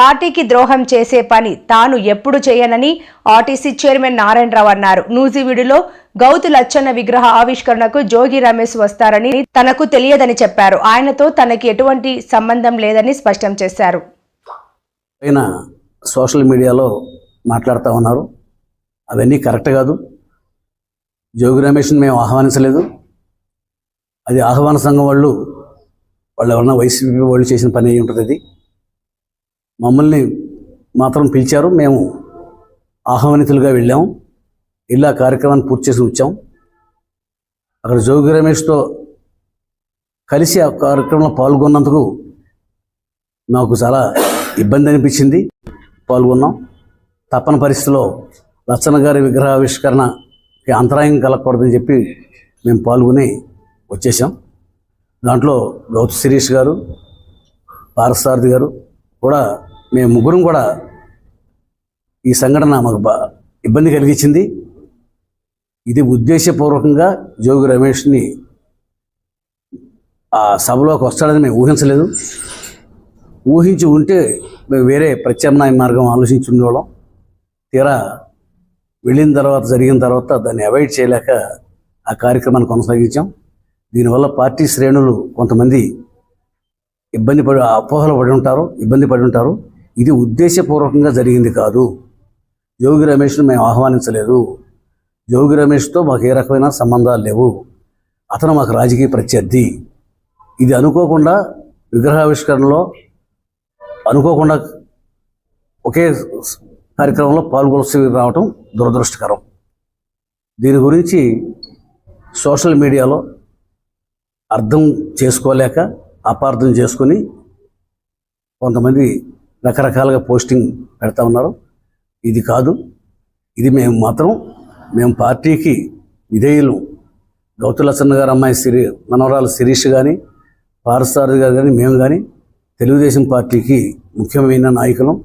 పార్టీకి ద్రోహం చేసే పని తాను ఎప్పుడు చేయనని ఆర్టీసీ చైర్మన్ నారాయణరావు అన్నారు. నూజివీడులో గౌతు లచ్చన్న విగ్రహ ఆవిష్కరణకు జోగి రమేష్ వస్తారని తనకు తెలియదని చెప్పారు. ఆయనతో తనకి ఎటువంటి సంబంధం లేదని స్పష్టం చేశారు. ఆయన సోషల్ మీడియాలో మాట్లాడుతూ ఉన్నారు. అవన్నీ కరెక్ట్ కాదు. జోగి రమేష్ని మేము ఆహ్వానించలేదు. అది ఆహ్వాన సంఘం వాళ్ళు ఎవరన్నా వైసీపీ వాళ్ళు చేసిన పని అయి ఉంటుంది. అది మమ్మల్ని మాత్రం పిలిచారు. మేము ఆహ్వానితులుగా వెళ్ళాము. ఇలా కార్యక్రమాన్ని పూర్తి చేసి వచ్చాం. అక్కడ జోగి రమేష్తో కలిసి ఆ కార్యక్రమంలో పాల్గొన్నందుకు నాకు చాలా ఇబ్బంది అనిపించింది. పాల్గొన్నాం. తప్పని పరిస్థితిలో లచ్చన్న గారి విగ్రహావిష్కరణకి అంతరాయం కలగకూడదని చెప్పి మేము పాల్గొని వచ్చేసాం. దాంట్లో గౌతు శిరీష్ గారు, పారసారథి గారు కూడా, మేము ముగ్గురం కూడా ఈ సంఘటన మాకు ఇబ్బంది కలిగించింది. ఇది ఉద్దేశపూర్వకంగా జోగి రమేష్ని ఆ సభలోకి వస్తాడని మేము ఊహించలేదు. ఊహించి ఉంటే మేము వేరే ప్రత్యామ్నాయ మార్గం ఆలోచించి ఉండేవాళ్ళం. తీరా వెళ్ళిన తర్వాత, జరిగిన తర్వాత దాన్ని అవాయిడ్ చేయలేక ఆ కార్యక్రమాన్ని కొనసాగించాం. దీనివల్ల పార్టీ శ్రేణులు కొంతమంది అపోహలు పడి ఉంటారు, ఇబ్బంది పడి ఉంటారు. ఇది ఉద్దేశపూర్వకంగా జరిగింది కాదు. జోగి రమేష్ను మేము ఆహ్వానించలేదు. జోగి రమేష్తో మాకు ఏ రకమైన సంబంధాలు లేవు. అతను మాకు రాజకీయ ప్రత్యర్థి. ఇది అనుకోకుండా విగ్రహావిష్కరణలో అనుకోకుండా ఒకే కార్యక్రమంలో పాల్గొల్సి రావటం దురదృష్టకరం. దీని గురించి సోషల్ మీడియాలో అర్థం చేసుకోలేక అపార్థం చేసుకొని కొంతమంది రకరకాలుగా పోస్టింగ్ పెడతా ఉన్నారు. ఇది కాదు. ఇది మేము పార్టీకి విధేయులు. గౌతు లచ్చన్న గారు అమ్మాయి మనవరాలు శిరీష్ కానీ, పారసారథి గారు కానీ, మేము కానీ తెలుగుదేశం పార్టీకి ముఖ్యమైన నాయకులం.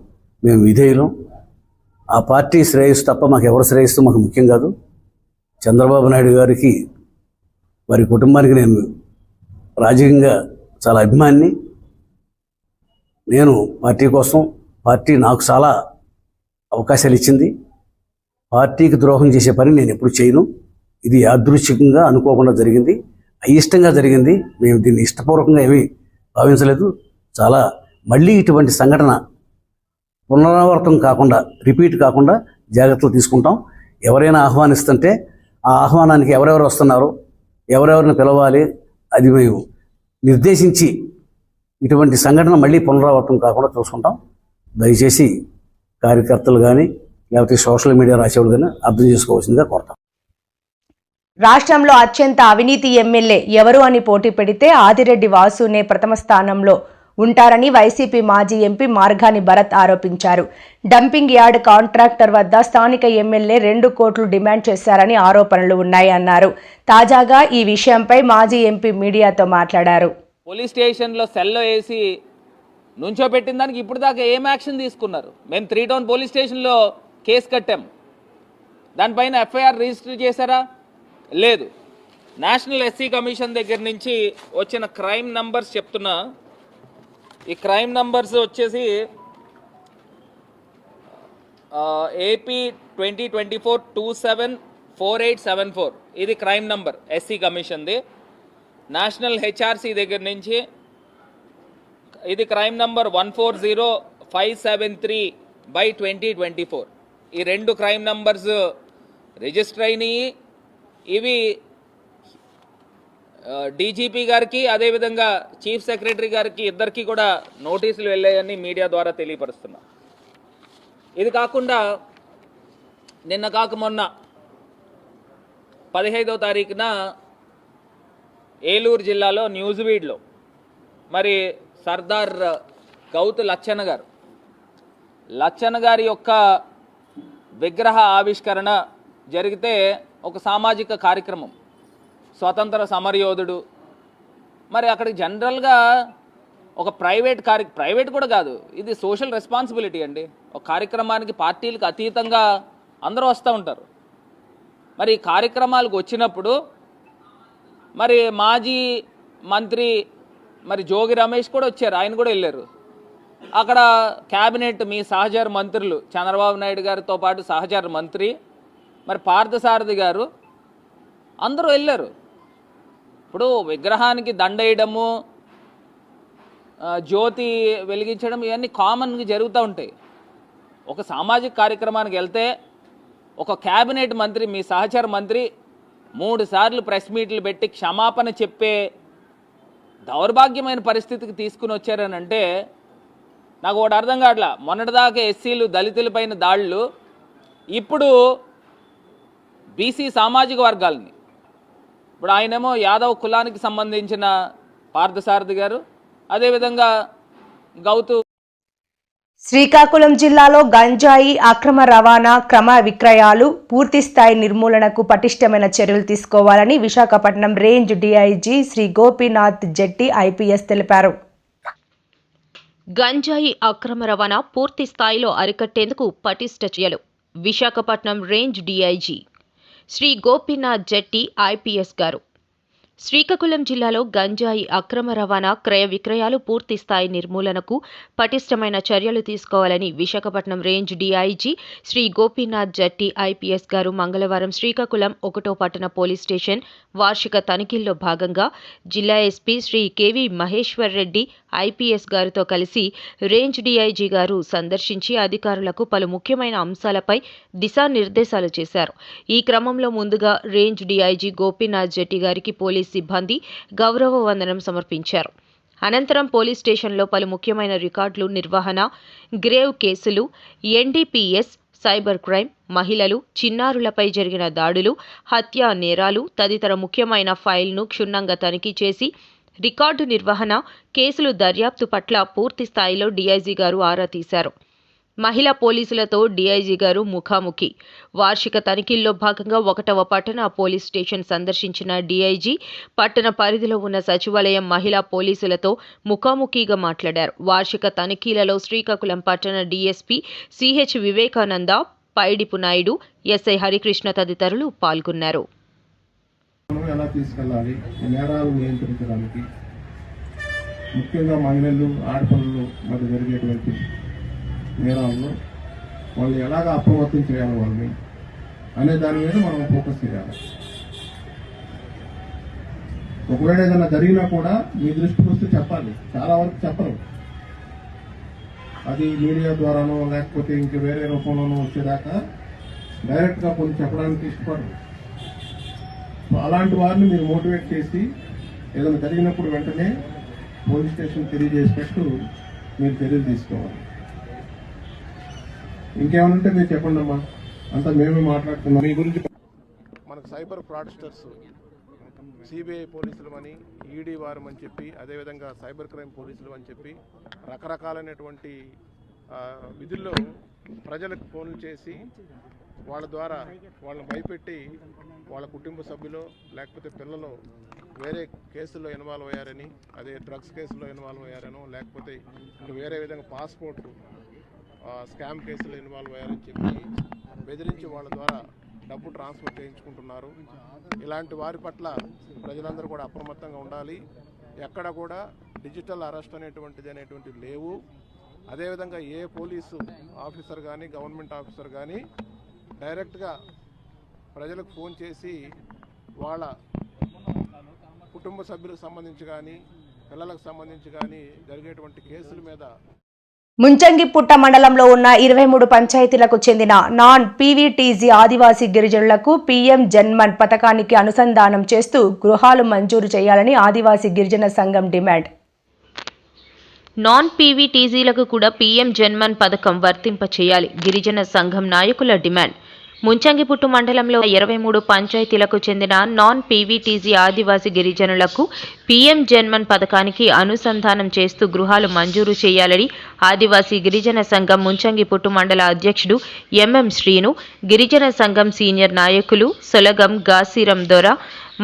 మేము విధేయులం. ఆ పార్టీ శ్రేయస్సు తప్ప మాకు ఎవరు శ్రేయస్సు మాకు ముఖ్యం కాదు. చంద్రబాబు నాయుడు గారికి, వారి కుటుంబానికి నేను రాజకీయంగా చాలా అభిమానిని. నేను పార్టీ కోసం, పార్టీ నాకు చాలా అవకాశాలు ఇచ్చింది. పార్టీకి ద్రోహం చేసే పని నేను ఎప్పుడు చేయను. ఇది యాదృచ్ఛికంగా అనుకోకుండా జరిగింది, అయిష్టంగా జరిగింది. మేము దీన్ని ఇష్టపూర్వకంగా ఏమీ భావించలేదు. మళ్ళీ ఇటువంటి సంఘటన పునరావృతం కాకుండా, రిపీట్ కాకుండా జాగ్రత్తలు తీసుకుంటాం. ఎవరైనా ఆహ్వానిస్తుంటే ఆ ఆహ్వానానికి ఎవరెవరు వస్తున్నారో, ఎవరెవరిని పిలవాలి, అది మేము నిర్దేశించి ఇటువంటి సంఘటన మళ్ళీ పునరావృతం కాకుండా చూసుకుంటాం. దయచేసి కార్యకర్తలు కానీ, లేకపోతే సోషల్ మీడియా రాసేవాళ్ళు కానీ అర్థం చేసుకోవాల్సిందిగా కోరుతాం. రాష్ట్రంలో అత్యంత అవినీతి ఎమ్మెల్యే ఎవరు అని పోటీ పెడితే ఆదిరెడ్డి వాసునే ప్రథమ స్థానంలో ఉంటారని వైసీపీ మాజీ ఎంపీ మార్గాని భరత్ ఆరోపించారు. డంపింగ్ యార్డ్ కాంట్రాక్టర్ వద్ద స్థానిక ఎమ్మెల్యే 2 కోట్లు డిమాండ్ చేశారని ఆరోపణలు ఉన్నాయన్నారు. తాజాగా ఈ విషయంపై మాజీ ఎంపీ మీడియాతో మాట్లాడారు. పోలీస్ స్టేషన్లో సెల్లో వేసి నుంచోబెట్టిన దానికి ఇప్పుడు దాకా ఏం యాక్షన్ తీసుకున్నారు? మేము 3 టౌన్ పోలీస్ స్టేషన్లో కేసు కట్టాం. దానిపైన ఎఫ్ఐఆర్ రిజిస్టర్ చేశారా? లేదు. నేషనల్ ఎస్సీ కమిషన్ దగ్గర నుంచి వచ్చిన క్రైమ్ నంబర్స్ చెప్తున్నా. ఈ క్రైమ్ నంబర్స్ వచ్చేసి AP 2024-274874 ఇది క్రైమ్ నంబర్ ఎస్సీ కమిషన్ది. నేషనల్ HRC దగ్గర నుంచి ఇది క్రైమ్ నంబర్ 140573/2024. ఈ 2 క్రైమ్ నంబర్స్ రిజిస్టర్ అయినాయి. ఇవి డీజీపీ గారికి, అదేవిధంగా చీఫ్ సెక్రటరీ గారికి, ఇద్దరికి కూడా నోటీసులు వెళ్ళాయని మీడియా ద్వారా తెలియపరుస్తున్నా. ఇది కాకుండా నిన్న కాక మొన్న 15వ తారీఖున ఏలూరు జిల్లాలో న్యూజివీడ్లో మరి సర్దార్ గౌతు లచ్చన్న గారి యొక్క విగ్రహ ఆవిష్కరణ జరిగితే ఒక సామాజిక కార్యక్రమం, స్వతంత్ర సమరయోధుడు. మరి అక్కడికి జనరల్గా ఒక ప్రైవేట్ కూడా కాదు, ఇది సోషల్ రెస్పాన్సిబిలిటీ అండి. ఒక కార్యక్రమానికి పార్టీలకు అతీతంగా అందరూ వస్తూ ఉంటారు. మరి కార్యక్రమాలకు వచ్చినప్పుడు మరి మాజీ మంత్రి మరి జోగి రమేష్ కూడా వచ్చారు, ఆయన కూడా వెళ్ళారు. అక్కడ క్యాబినెట్ మీ సహచర మంత్రులు చంద్రబాబు నాయుడు గారితో పాటు సహచర మంత్రి మరి పార్థసారథి గారు అందరూ వెళ్ళారు. ఇప్పుడు విగ్రహానికి దండేయడము, జ్యోతి వెలిగించడం ఇవన్నీ కామన్గా జరుగుతూ ఉంటాయి. ఒక సామాజిక కార్యక్రమానికి వెళ్తే ఒక క్యాబినెట్ మంత్రి మీ సహచర మంత్రి 3 సార్లు ప్రెస్ మీట్లు పెట్టి క్షమాపణ చెప్పే దౌర్భాగ్యమైన పరిస్థితికి తీసుకుని వచ్చారని అంటే నాకు ఒకటి అర్థం కావట్లా. మొన్నటిదాకా ఎస్సీలు దళితులపైన దాడులు, ఇప్పుడు బీసీ సామాజిక వర్గాలని, ఇప్పుడు ఆయనేమో యాదవ్ కులానికి సంబంధించిన పార్థసారథి గారు, అదేవిధంగా గౌతు. శ్రీకాకుళం జిల్లాలో గంజాయి అక్రమ రవాణా, క్రమ విక్రయాలు పూర్తిస్థాయి నిర్మూలనకు పటిష్టమైన చర్యలు తీసుకోవాలని విశాఖపట్నం రేంజ్ డీఐజీ శ్రీ గోపీనాథ్ జెట్టి ఐపీఎస్ తెలిపారు. గంజాయి అక్రమ రవాణా పూర్తి స్థాయిలో అరికట్టేందుకు పటిష్ట చర్యలు. విశాఖపట్నం రేంజ్ డీఐజీ శ్రీ గోపీనాథ్ జెట్టి ఐపీఎస్ గారు. శ్రీకాకుళం జిల్లాలో గంజాయి అక్రమ రవాణా, క్రయ విక్రయాలు పూర్తి స్థాయి నిర్మూలనకు పటిష్టమైన చర్యలు తీసుకోవాలని విశాఖపట్నం రేంజ్ డీఐజీ శ్రీ గోపీనాథ్ జెట్టి ఐపీఎస్ గారు మంగళవారం శ్రీకాకుళం 1వ పట్టణ పోలీస్ స్టేషన్ వార్షిక తనిఖీల్లో భాగంగా జిల్లా ఎస్పీ శ్రీ కేవీ మహేశ్వర్ రెడ్డి ఐపీఎస్ గారితో కలిసి రేంజ్ డీఐజీ గారు సందర్శించి అధికారులకు పలు ముఖ్యమైన అంశాలపై దిశానిర్దేశాలు చేశారు. ఈ క్రమంలో ముందుగా రేంజ్ డీఐజీ గోపీనాథ్ జెట్టి గారికి పోలీస్ సిబ్బంది గౌరవ వందనం సమర్పించారు. అనంతరం పోలీస్ స్టేషన్లో పలు ముఖ్యమైన రికార్డులు నిర్వహణ, గ్రేవ్ కేసులు, ఎన్డీపీఎస్, సైబర్ క్రైమ్, మహిళలు, చిన్నారులపై జరిగిన దాడులు, హత్యా నేరాలు తదితర ముఖ్యమైన ఫైల్ను క్షుణ్ణంగా తనిఖీ చేసి రికార్డు నిర్వహణ, కేసులు దర్యాప్తు పట్ల పూర్తి స్థాయిలో డీఐజీ గారు ఆరా తీశారు. మహిళా పోలీసులతో డీఐజీ గారు ముఖాముఖి. వార్షిక తనిఖీల్లో భాగంగా 1వ పట్టణ పోలీస్ స్టేషన్ సందర్శించిన డీఐజీ పట్టణ పరిధిలో ఉన్న సచివాలయం మహిళా పోలీసులతో ముఖాముఖిగా మాట్లాడారు. వార్షిక తనిఖీలలో శ్రీకాకుళం పట్టణ డీఎస్పీ సిహెచ్ వివేకానంద, పైడిపు నాయుడు, ఎస్ఐ హరికృష్ణ తదితరులు పాల్గొన్నారు. ఎలా తీసుకెళ్ళాలి, నేరాలు నియంత్రించడానికి, ముఖ్యంగా మహిళలు, ఆడపిల్లలు మధ్య జరిగేటువంటి నేరాలను వాళ్ళు ఎలాగ అప్రమత్తం చేయాలి వాళ్ళని అనే దాని మీద మనం ఫోకస్ చేయాలి. ఒకవేళ ఏదైనా జరిగినా కూడా మీ దృష్టికి వస్తే చెప్పాలి. చాలా వరకు చెప్పరు, అది మీడియా ద్వారానో లేకపోతే ఇంక వేరే రూపంలోనో వచ్చేదాకా డైరెక్ట్గా కొన్ని చెప్పడానికి ఇష్టపడరు. అలాంటి వారిని మీరు మోటివేట్ చేసి ఏదైనా జరిగినప్పుడు వెంటనే పోలీస్ స్టేషన్ తెలియజేసేటట్టు మీరు చర్యలు తీసుకోవాలి. ఇంకేమనంటే మీరు చెప్పండి అమ్మా, అంతా మేమే మాట్లాడుతున్నాం మీ గురించి. మనకు సైబర్ ఫ్రాడ్స్టర్స్ సిబిఐ పోలీసులు అని, ఈడీ వారు అని చెప్పి, అదేవిధంగా సైబర్ క్రైమ్ పోలీసులు అని చెప్పి రకరకాలైనటువంటి విధుల్లో ప్రజలకు ఫోన్లు చేసి వాళ్ళ ద్వారా వాళ్ళని భయపెట్టి వాళ్ళ కుటుంబ సభ్యులు లేకపోతే పిల్లలు వేరే కేసుల్లో ఇన్వాల్వ్ అయ్యారని, అదే డ్రగ్స్ కేసులో ఇన్వాల్వ్ అయ్యారనో లేకపోతే వేరే విధంగా పాస్పోర్ట్ స్కామ్ కేసులో ఇన్వాల్వ్ అయ్యారని చెప్పి బెదిరించి వాళ్ళ ద్వారా డబ్బు ట్రాన్స్ఫర్ చేయించుకుంటున్నారు. ఇలాంటి వారి పట్ల ప్రజలందరూ కూడా అప్రమత్తంగా ఉండాలి. ఎక్కడ కూడా డిజిటల్ అరెస్ట్ అనేటువంటిది లేవు. అదేవిధంగా ఏ పోలీసు ఆఫీసర్ కానీ గవర్నమెంట్ ఆఫీసర్ కానీ డైరెక్ట్గా ప్రజలకు ఫోన్ చేసి వాళ్ళ కుటుంబ సభ్యులకు సంబంధించి కానీ పిల్లలకు సంబంధించి కానీ జరిగేటువంటి కేసుల మీద. ముంచంగిపుట్ట మండలంలో ఉన్న 23 పంచాయతీలకు చెందిన నాన్ పీవీటీజీ ఆదివాసీ గిరిజనులకు పీఎం జన్మన్ పథకానికి అనుసంధానం చేస్తూ గృహాలు మంజూరు చేయాలని ఆదివాసీ గిరిజన సంఘం డిమాండ్. నాన్ పీవీటీజీలకు కూడా పీఎం జన్మన్ పథకం వర్తింప చేయాలి గిరిజన సంఘం నాయకుల డిమాండ్. ముంచంగిపుట్టు మండలంలో 23 పంచాయతీలకు చెందిన నాన్ పీవీటీజీ ఆదివాసీ గిరిజనులకు పీఎం జన్మన్ పథకానికి అనుసంధానం చేస్తూ గృహాలు మంజూరు చేయాలని ఆదివాసీ గిరిజన సంఘం ముంచంగిపుట్టు మండల అధ్యక్షుడు ఎంఎం శ్రీను, గిరిజన సంఘం సీనియర్ నాయకులు సొలగం గాసిరం దొర,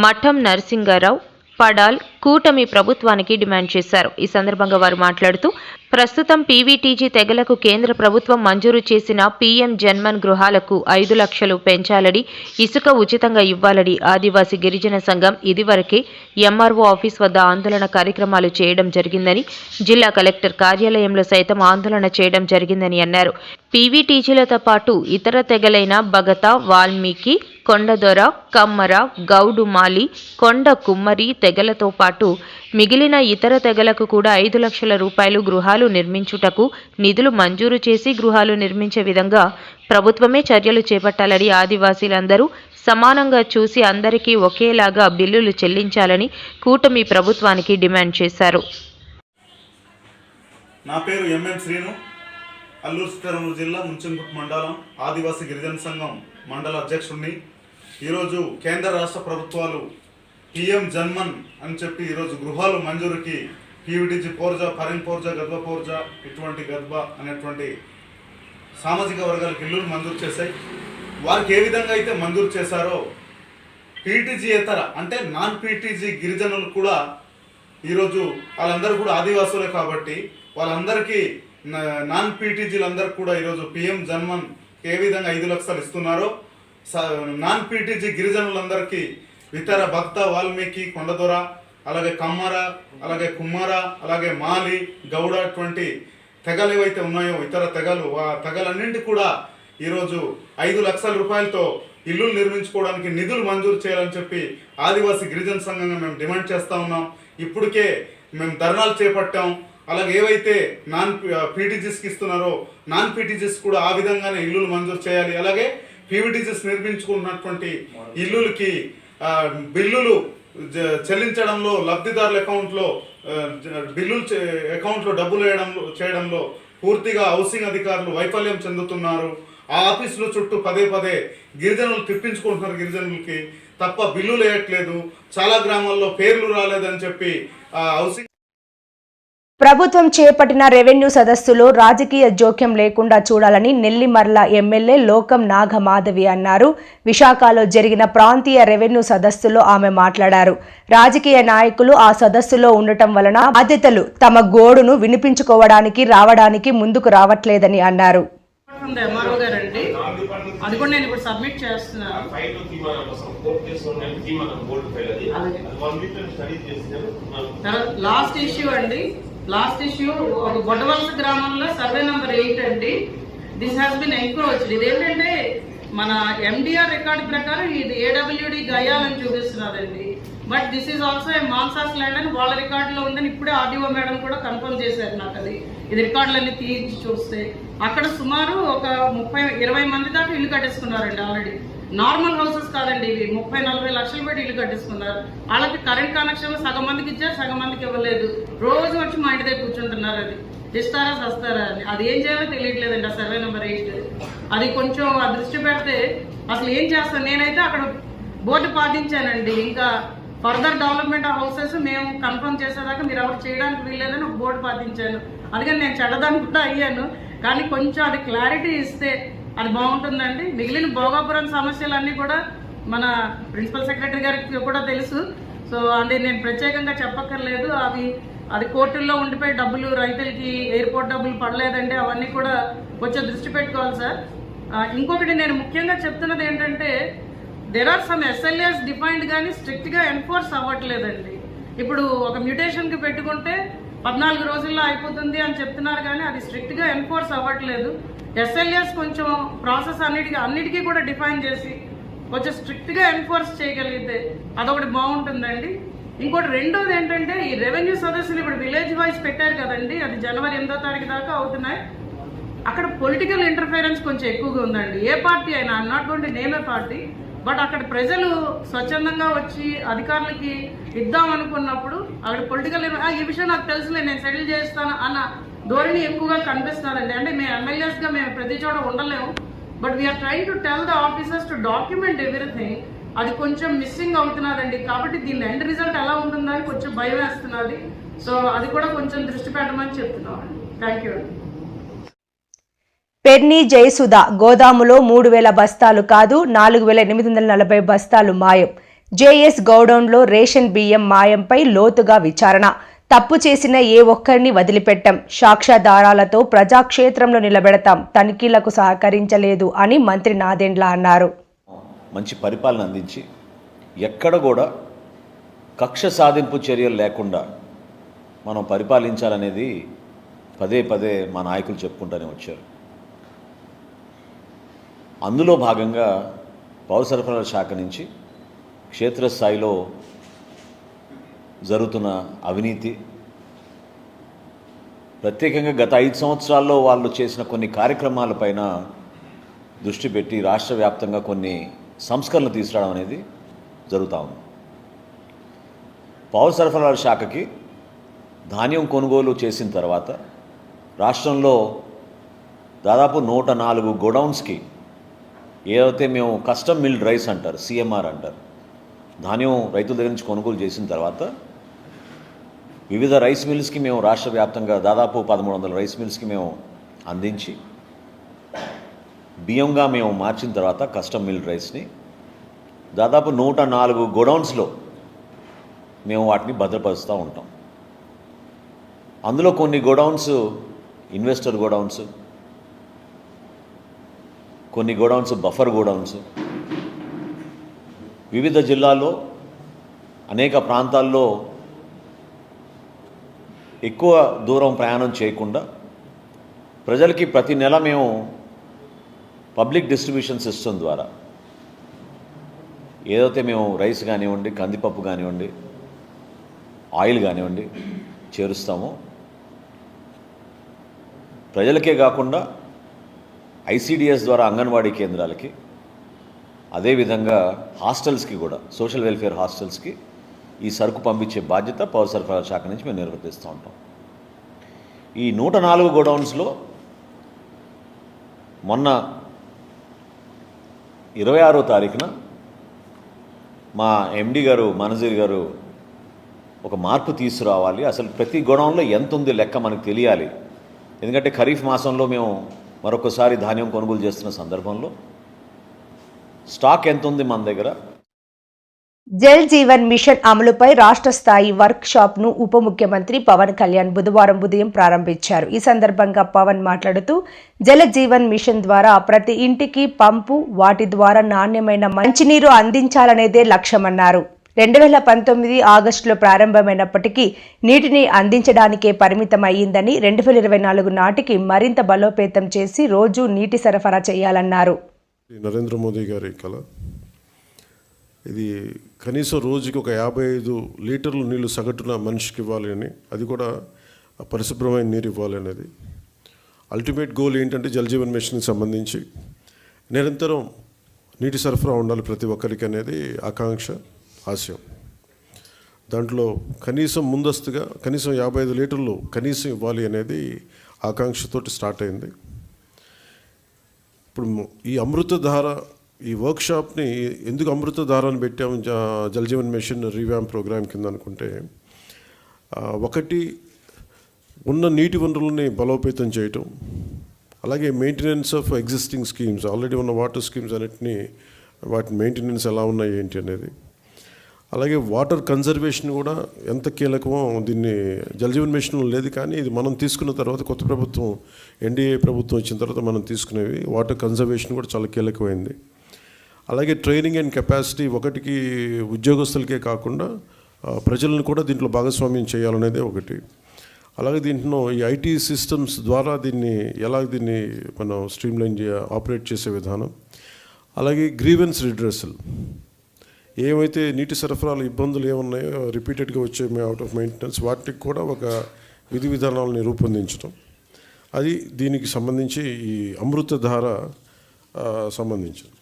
మఠం నరసింగారావు, పడాల్ కూటమి ప్రభుత్వానికి డిమాండ్ చేశారు. ఈ సందర్భంగా వారు మాట్లాడుతూ ప్రస్తుతం పీవీటీజీ తెగలకు కేంద్ర ప్రభుత్వం మంజూరు చేసిన పీఎం జన్మన్ గృహాలకు 5 లక్షలు పెంచాలని, ఇసుక ఉచితంగా ఇవ్వాలని ఆదివాసీ గిరిజన సంఘం ఇదివరకే ఎంఆర్ఓ ఆఫీస్ వద్ద ఆందోళన కార్యక్రమాలు చేయడం జరిగిందని, జిల్లా కలెక్టర్ కార్యాలయంలో సైతం ఆందోళన చేయడం జరిగిందని అన్నారు. పీవీటీజీలతో పాటు ఇతర తెగలైన బగత, వాల్మీకి, కొండదొర, కమ్మర, గౌడు మాలి, కొండ కుమ్మరి తెగలతో పాటు మిగిలిన ఇతర తెగలకు కూడా 5 లక్షల రూపాయలు గృహాలు నిర్మించుటకు నిధులు మంజూరు చేసి గృహాలు నిర్మించే విధంగా ప్రభుత్వమే చర్యలు చేపట్టాలని, ఆదివాసీలందరూ సమానంగా చూసి అందరికీ ఒకేలాగా బిల్లులు చెల్లించాలని కూటమి ప్రభుత్వానికి డిమాండ్ చేశారు. నా పేరు ఎంఎం శ్రీను, అల్లూరు సీతారామరాజు జిల్లా ముంచంగుట్ మండలం ఆదివాసీ గిరిజన సంఘం మండల అధ్యక్షుడిని. ఈరోజు కేంద్ర రాష్ట్ర ప్రభుత్వాలు పిఎం జన్మన్ అని చెప్పి ఈరోజు గృహాలు మంజూరుకి పీవీటీజీ పోర్జా, పరింగ్ పోర్జా, గద్వా పోర్జా, ఇటువంటి గద్వా అనేటువంటి సామాజిక వర్గాలకు ఇల్లులు మంజూరు చేశాయి. వారికి ఏ విధంగా అయితే మంజూరు చేశారో పీటీజీయేతర అంటే నాన్ పీటీజీ గిరిజనులు కూడా ఈరోజు వాళ్ళందరూ కూడా ఆదివాసులే కాబట్టి వాళ్ళందరికీ నాన్ పీటీజీలందరికీ కూడా ఈరోజు పిఎం జన్మన్ ఏ విధంగా 5 లక్షలు ఇస్తున్నారో నాన్ పీటీజీ గిరిజనులందరికీ ఇతర భక్త, వాల్మీకి, కొండదొర, అలాగే కమ్మర, అలాగే కుమ్మర, అలాగే మాలి, గౌడ అటువంటి తెగలు ఏవైతే ఉన్నాయో ఇతర తెగలు, ఆ తెగలన్నింటి కూడా ఈరోజు 5 లక్షల రూపాయలతో ఇల్లులు నిర్మించుకోవడానికి నిధులు మంజూరు చేయాలని చెప్పి ఆదివాసీ గిరిజన సంఘంగా మేము డిమాండ్ చేస్తూ ఉన్నాం. ఇప్పటికే మేము ధర్నాలు చేపట్టాం. అలాగే ఏవైతే నాన్ పీటీజీస్కి ఇస్తున్నారో నాన్ పీటీజీస్ కూడా ఆ విధంగానే ఇల్లులు మంజూరు చేయాలి. అలాగే పీవీటీజీస్ నిర్మించుకున్నటువంటి ఇల్లులకి బిల్లులు చెల్లించడంలో, లబ్ధిదారుల అకౌంట్లో బిల్లులు అకౌంట్లో డబ్బులు చేయడంలో పూర్తిగా హౌసింగ్ అధికారులు వైఫల్యం చెందుతున్నారు. ఆ ఆఫీసుల చుట్టూ పదే గిరిజనులు తిప్పించుకుంటున్నారు. గిరిజనులకి తప్ప బిల్లులు వేయట్లేదు. చాలా గ్రామాల్లో పేర్లు రాలేదని చెప్పి హౌసింగ్ ప్రభుత్వం చేపట్టిన రెవెన్యూ సదస్సులో రాజకీయ జోక్యం లేకుండా చూడాలని నెల్లిమర్ల ఎమ్మెల్యే లోకం నాగమాధవి అన్నారు. విశాఖలో జరిగిన ప్రాంతీయ రెవెన్యూ సదస్సులో ఆమె మాట్లాడారు. రాజకీయ నాయకులు ఆ సదస్సులో ఉండటం వలన బాధ్యతలు తమ గోడును వినిపించుకోవడానికి రావడానికి ముందుకు రావట్లేదని అన్నారు. అది కూడా నేను ఇప్పుడు సబ్మిట్ చేస్తున్నాను. లాస్ట్ ఇష్యూ ఒక గొడవలస గ్రామంలో సర్వే నెంబర్ 8 అండి. This has been encroached. ఇదేంటంటే మన ఎండిఆర్ రికార్డు ప్రకారం ఇది ఏడబ్ల్యూడి గయాలని చూపిస్తున్నదండి. But this is also a Mansas land అని వాళ్ళ రికార్డులో ఉందని ఇప్పుడే ఆర్డీఓ మేడం కూడా కన్ఫర్మ్ చేశారు నాకు. అది ఇది రికార్డులన్నీ తీయించి చూస్తే అక్కడ సుమారు ఒక 30-20 మంది దాకా ఇల్లు కట్టేసుకున్నారండి. ఆల్రెడీ నార్మల్ హౌసెస్ కాదండి ఇవి. 30-40 లక్షలు పెట్టి ఇల్లు కట్టేసుకున్నారు. వాళ్ళకి కరెంట్ కనెక్షన్లు సగం మందికి ఇచ్చారు, సగం మందికి ఇవ్వలేదు. రోజు వచ్చి మా ఇంటి దగ్గర కూర్చుంటున్నారు. అది ఇస్తారా సస్తారా అని అది ఏం చేయాలో తెలియట్లేదండి. ఆ సర్వే నెంబర్ 8 అది కొంచెం ఆ దృష్టి పెడితే అసలు ఏం చేస్తాను. నేనైతే అక్కడ బోర్డు పాటించానండి. ఇంకా ఫర్దర్ డెవలప్మెంట్ ఆఫ్ హౌసెస్ మేము కన్ఫర్మ్ చేసేదాకా మీరు ఎవరు చేయడానికి వీల్లేదని ఒక బోర్డు పాటించాను. అందుకని నేను చెడ్డదాన్ని కూడా అయ్యాను. కానీ కొంచెం అది క్లారిటీ ఇస్తే అది బాగుంటుందండి. మిగిలిన భోగాపురం సమస్యలన్నీ కూడా మన ప్రిన్సిపల్ సెక్రటరీ గారికి కూడా తెలుసు. సో అంటే నేను ప్రత్యేకంగా చెప్పక్కర్లేదు. అది కోర్టుల్లో ఉండిపోయి డబ్బులు రైతులకి ఎయిర్పోర్ట్ డబ్బులు పడలేదండి. అవన్నీ కూడా కొంచెం దృష్టి పెట్టుకోవాలి సార్. ఇంకొకటి నేను ముఖ్యంగా చెప్తున్నది ఏంటంటే దెర్ ఆర్ సమ్ ఎస్ఎల్ఏస్ డిఫైన్డ్ కానీ స్ట్రిక్ట్గా ఎన్ఫోర్స్ అవ్వట్లేదండి. ఇప్పుడు ఒక మ్యూటేషన్కి పెట్టుకుంటే 14 రోజుల్లో అయిపోతుంది అని చెప్తున్నారు కానీ అది స్ట్రిక్ట్గా ఎన్ఫోర్స్ అవ్వట్లేదు. ఎస్ఎల్ఏస్ కొంచెం ప్రాసెస్ అన్నిటికీ కూడా డిఫైన్ చేసి కొంచెం స్ట్రిక్ట్గా ఎన్ఫోర్స్ చేయగలిగితే అదొకటి బాగుంటుందండి. ఇంకోటి రెండోది ఏంటంటే ఈ రెవెన్యూ సదస్సులు ఇప్పుడు విలేజ్ వైజ్ పెట్టారు కదండి. అది జనవరి 8వ తారీఖు దాకా అవుతున్నాయి. అక్కడ పొలిటికల్ ఇంటర్ఫిరెన్స్ కొంచెం ఎక్కువగా ఉందండి. ఏ పార్టీ అయినా, I'm not going to name A party, but అక్కడ ప్రజలు స్వచ్ఛందంగా వచ్చి అధికారులకి ఇద్దాం అనుకున్నప్పుడు అక్కడ పొలిటికల్ ఈ విషయం నాకు తెలుసులే నేను సెటిల్ చేస్తాను అన్న ధోరణి ఎక్కువగా కనిపిస్తున్నారండి. అంటే మేము ఎమ్మెల్యేస్గా మేము ప్రతి చోట ఉండలేము. But we are trying to tell the officers to document everything. అది కొంచెం మిస్సింగ్ అవుతున్నదండి. కాబట్టి దీని ఎండ్ రిజల్ట్ ఎలా ఉంటుందని కొంచెం భయం వేస్తున్నది. సో అది కూడా కొంచెం దృష్టి పెట్టమని చెప్తున్నామండి. Thank you. పెర్ని జయసుధ గోదాములో 3000 బస్తాలు కాదు 4840 బస్తాలు మాయం. జేఎస్ గౌడౌన్లో రేషన్ బియ్యం మాయంపై లోతుగా విచారణ. తప్పు చేసిన ఏ ఒక్కరిని వదిలిపెట్టం, సాక్ష్యాధారాలతో ప్రజాక్షేత్రంలో నిలబెడతాం, తనిఖీలకు సహకరించలేదు అని మంత్రి నాదెండ్ల అన్నారు. మంచి పరిపాలన అందించి ఎక్కడ కూడా కక్ష సాధింపు చర్యలు లేకుండా మనం పరిపాలించాలనేది పదే పదే మా నాయకులు చెప్పుకుంటూనే వచ్చారు. అందులో భాగంగా పౌర సరఫరాల శాఖ నుంచి క్షేత్రస్థాయిలో జరుగుతున్న అవినీతి, ప్రత్యేకంగా గత 5 సంవత్సరాల్లో వాళ్ళు చేసిన కొన్ని కార్యక్రమాలపైన దృష్టి పెట్టి రాష్ట్ర వ్యాప్తంగా కొన్ని సంస్కరణలు తీసుకురావడం అనేది జరుగుతూ ఉంది. పౌర సరఫరాల శాఖకి ధాన్యం కొనుగోలు చేసిన తర్వాత రాష్ట్రంలో దాదాపు 104 గోడౌన్స్కి ఏదైతే మేము కస్టమ్ మిల్డ్ రైస్ అంటారు, CMR అంటారు, ధాన్యం రైతుల దగ్గర నుంచి కొనుగోలు చేసిన తర్వాత వివిధ రైస్ మిల్స్కి మేము రాష్ట్ర వ్యాప్తంగా దాదాపు 1300 రైస్ మిల్స్కి మేము అందించి బియ్యంగా మేము మార్చిన తర్వాత కస్టమ్ మిల్డ్ రైస్ని దాదాపు 104 గోడౌన్స్లో మేము వాటిని భద్రపరుస్తూ ఉంటాం. అందులో కొన్ని గోడౌన్స్ ఇన్వెస్టర్ గోడౌన్స్, కొన్ని గోడౌన్స్ బఫర్ గోడౌన్స్, వివిధ జిల్లాల్లో అనేక ప్రాంతాల్లో ఎక్కువ దూరం ప్రయాణం చేయకుండా ప్రజలకి ప్రతి నెల మేము పబ్లిక్ డిస్ట్రిబ్యూషన్ సిస్టమ్ ద్వారా ఏదైతే మేము రైస్ కానివ్వండి, కందిపప్పు కానివ్వండి, ఆయిల్ కానివ్వండి చేరుస్తామో ప్రజలకే కాకుండా ICDS ద్వారా అంగన్వాడీ కేంద్రాలకి, అదేవిధంగా హాస్టల్స్కి కూడా, సోషల్ వెల్ఫేర్ హాస్టల్స్కి ఈ సరుకు పంపించే బాధ్యత పౌర సరఫరాల శాఖ నుంచి మేము నిర్వర్తిస్తూ ఉంటాం. ఈ 104 గోడౌన్స్లో మొన్న 26వ తారీఖున మా MD గారు మనజీర్ గారు ఒక మార్పు తీసుకురావాలి, అసలు ప్రతి గోడౌన్లో ఎంత ఉంది లెక్క మనకు తెలియాలి. ఎందుకంటే ఖరీఫ్ మాసంలో మేము మరొకసారి ధాన్యం కొనుగోలు చేస్తున్న సందర్భంలో స్టాక్ ఎంత ఉంది మన దగ్గర. జల్ జీవన్ మిషన్ అమలుపై రాష్ట్ర స్థాయి వర్క్ షాప్ ను ఉప ముఖ్యమంత్రి పవన్ కళ్యాణ్ బుధవారం ఉదయం ప్రారంభించారు. ఈ సందర్భంగా పవన్ మాట్లాడుతూ జల జీవన్ మిషన్ ద్వారా ప్రతి ఇంటికి పంపు, వాటి ద్వారా నాణ్యమైన మంచినీరు అందించాలనేదే లక్ష్యమన్నారు. 2019 ఆగస్టులో ప్రారంభమైనప్పటికీ నీటిని అందించడానికే పరిమితం అయ్యిందని 2024 నాటికి మరింత బలోపేతం చేసి రోజు నీటి సరఫరా చేయాలన్నారు. నరేంద్ర మోదీ గారి కళ ఇది. కనీసం రోజుకి ఒక 55 లీటర్లు నీళ్లు సగటున మనిషికి ఇవ్వాలి అని, అది కూడా పరిశుభ్రమైన నీరు ఇవ్వాలి అనేది అల్టిమేట్ గోల్. ఏంటంటే జల్ జీవన్ మిషన్కి సంబంధించి నిరంతరం నీటి సరఫరా ఉండాలి ప్రతి ఒక్కరికి అనేది ఆకాంక్ష, ఆశయం. దాంట్లో కనీసం ముందస్తుగా కనీసం 55 లీటర్లు కనీసం ఇవ్వాలి అనేది ఆకాంక్షతోటి స్టార్ట్ అయింది. ఇప్పుడు ఈ అమృతధార ఈ వర్క్షాప్ని ఎందుకు అమృతధార అని పెట్టాము Jal Jeevan mission revamp programme కింద అనుకుంటే, ఒకటి ఉన్న నీటి వనరులని బలోపేతం చేయటం, అలాగే maintenance of existing schemes, already ఉన్న వాటర్ స్కీమ్స్ అన్నిటినీ వాటి మెయింటెనెన్స్ ఎలా ఉన్నాయి ఏంటి అనేది, అలాగే వాటర్ కన్జర్వేషన్ కూడా ఎంత కీలకమో. దీన్ని జల్ జీవన్ మిషన్ లేదు, కానీ ఇది మనం తీసుకున్న తర్వాత కొత్త ప్రభుత్వం NDA ప్రభుత్వం వచ్చిన తర్వాత మనం తీసుకునేవి వాటర్ కన్జర్వేషన్ కూడా చాలా కీలకమైంది. అలాగే ట్రైనింగ్ అండ్ కెపాసిటీ, ఒకటికి ఉద్యోగస్తులకే కాకుండా ప్రజలను కూడా దీంట్లో భాగస్వామ్యం చేయాలనేదే ఒకటి. అలాగే దీంట్లో ఈ IT సిస్టమ్స్ ద్వారా దీన్ని మనం స్ట్రీమ్లైన్ ఆపరేట్ చేసే విధానం, అలాగే గ్రీవెన్స్ రిడ్రెసల్, ఏమైతే నీటి సరఫరాలు ఇబ్బందులు ఏమున్నాయో రిపీటెడ్గా వచ్చే అవుట్ ఆఫ్ మెయింటెనెన్స్, వాటికి కూడా ఒక విధి విధానాలని రూపొందించడం, అది దీనికి సంబంధించి ఈ అమృతధార సంబంధించింది.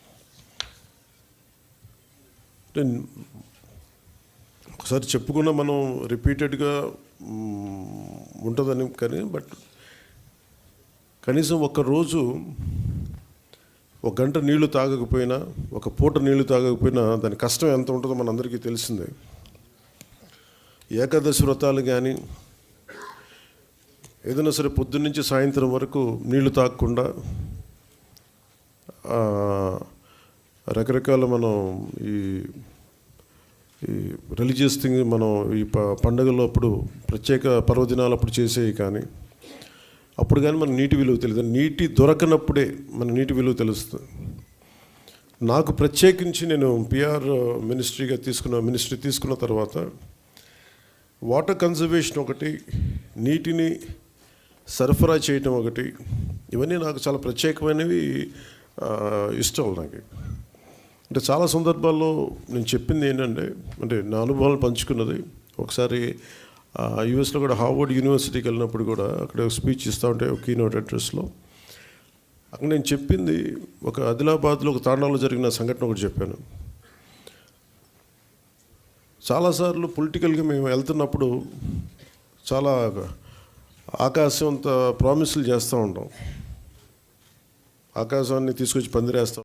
ఒకసారి చెప్పుకున్న మనం రిపీటెడ్గా ఉంటుందని, కానీ బట్ కనీసం ఒక్కరోజు 1 గంట నీళ్లు తాగకపోయినా, ఒక పూట నీళ్లు తాగకపోయినా దాని కష్టం ఎంత ఉంటుందో మనందరికీ తెలిసిందే. ఏకాదశి వ్రతాలు కానీ ఏదైనా సరే పొద్దున్నుంచి సాయంత్రం వరకు నీళ్లు తాగకుండా రకరకాల మనం ఈ ఈ రిలీజియస్ థింగ్ మనం ఈ పండుగల్లో అప్పుడు ప్రత్యేక పర్వదినాలు అప్పుడు చేసేవి కానీ అప్పుడు కానీ మన నీటి విలువ తెలియదు. నీటి దొరకనప్పుడే మన నీటి విలువ తెలుస్తుంది. నాకు ప్రత్యేకించి నేను పిఆర్ మినిస్ట్రీ తీసుకున్న తర్వాత వాటర్ కన్జర్వేషన్ ఒకటి, నీటిని సరఫరా చేయటం ఒకటి, ఇవన్నీ నాకు చాలా ప్రత్యేకమైనవి, ఇష్టం నాకు. అంటే చాలా సందర్భాల్లో నేను చెప్పింది ఏంటంటే, అంటే నా అనుభవాలు పంచుకున్నది. ఒకసారి యూఎస్లో కూడా హార్వర్డ్ యూనివర్సిటీకి వెళ్ళినప్పుడు కూడా అక్కడ ఒక స్పీచ్ ఇస్తూ ఉంటే ఒక కీనోట్ అడ్రస్లో అక్కడ నేను చెప్పింది ఒక ఆదిలాబాద్లో ఒక తాండాలో జరిగిన సంఘటన ఒకటి చెప్పాను. చాలాసార్లు పొలిటికల్గా మేము వెళ్తున్నప్పుడు చాలా ఆకాశం అంత ప్రామిసులు చేస్తూ ఉంటాం. ఆకాశాన్ని తీసుకొచ్చి పందిరేస్తాం.